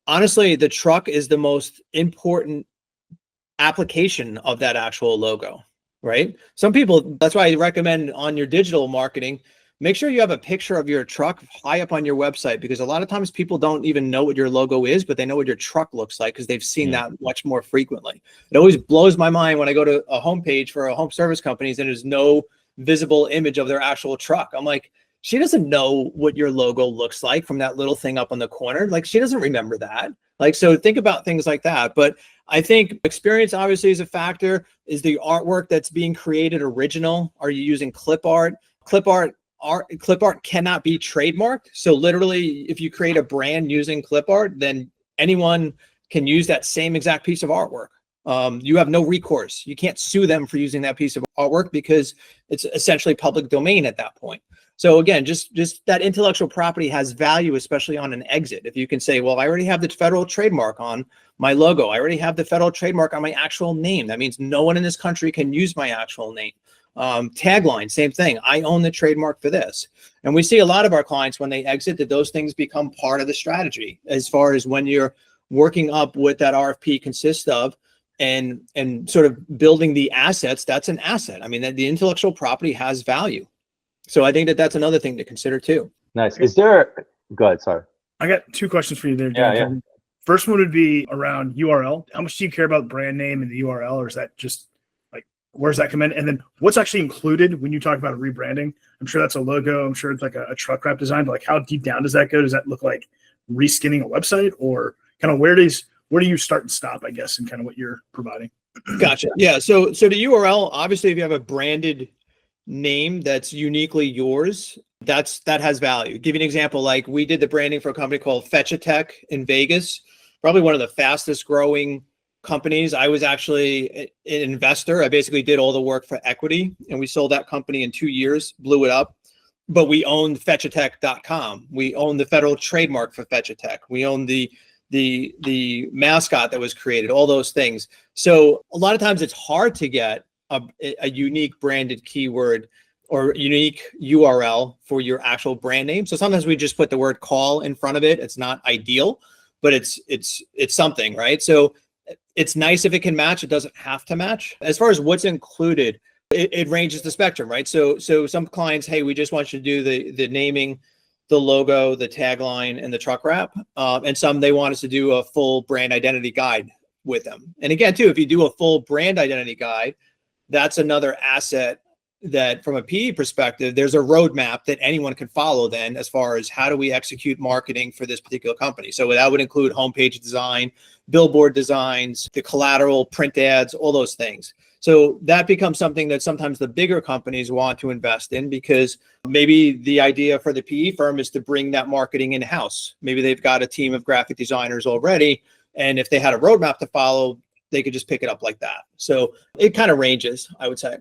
Honestly, the truck is the most important application of that actual logo, right? Some people, that's why I recommend on your digital marketing, make sure you have a picture of your truck high up on your website, because a lot of times people don't even know what your logo is, but they know what your truck looks like because they've seen that much more frequently. It always blows my mind when I go to a homepage for a home service companies and there's no visible image of their actual truck. I'm like, she doesn't know what your logo looks like from that little thing up on the corner. Like, she doesn't remember that. Like, so think about things like that. But I think experience obviously is a factor. Is the artwork that's being created original? Are you using clip art? Clip art cannot be trademarked. So literally, if you create a brand using clip art, then anyone can use that same exact piece of artwork. You have no recourse. You can't sue them for using that piece of artwork because it's essentially public domain at that point. So again, just that intellectual property has value, especially on an exit. If you can say, well, I already have the federal trademark on my logo. I already have the federal trademark on my actual name. That means no one in this country can use my actual name. Tagline, same thing. I own the trademark for this. And we see a lot of our clients when they exit that those things become part of the strategy as far as when you're working up what that RFP consists of and sort of building the assets. That's an asset. I mean, the intellectual property has value. So I think that that's another thing to consider too. Nice. Is there, go ahead, sorry. I got two questions for you there, Dan. Yeah. First one would be around URL. How much do you care about brand name and the URL, or is that just like, where's that come in? And then what's actually included when you talk about rebranding? I'm sure that's a logo. I'm sure it's like a truck wrap design, but like how deep down does that go? Does that look like reskinning a website, or kind of where do you start and stop, I guess, and kind of what you're providing? Gotcha. Yeah. So the URL, obviously, if you have a branded name that's uniquely yours, that has value. Give you an example. Like, we did the branding for a company called Fetch-A-Tech in Vegas, probably one of the fastest growing companies. I was actually an investor. I basically did all the work for equity, and we sold that company in 2 years, blew it up. But we owned fetchatech.com. We owned the federal trademark for Fetch-A-Tech. We owned the mascot that was created, all those things. So a lot of times it's hard to get a unique branded keyword or unique URL for your actual brand name. So sometimes we just put the word call in front of it. It's not ideal, but it's something, right? So it's nice if it can match. It doesn't have to match. As far as what's included, it ranges the spectrum, right? So some clients, hey, we just want you to do the naming, the logo, the tagline, and the truck wrap. And some, they want us to do a full brand identity guide with them. And again, too, if you do a full brand identity guide, that's another asset that from a PE perspective, there's a roadmap that anyone can follow then as far as how do we execute marketing for this particular company. So that would include homepage design, billboard designs, the collateral, print ads, all those things. So that becomes something that sometimes the bigger companies want to invest in, because maybe the idea for the PE firm is to bring that marketing in-house. Maybe they've got a team of graphic designers already, and if they had a roadmap to follow, they could just pick it up like that. So it kind of ranges, I would say.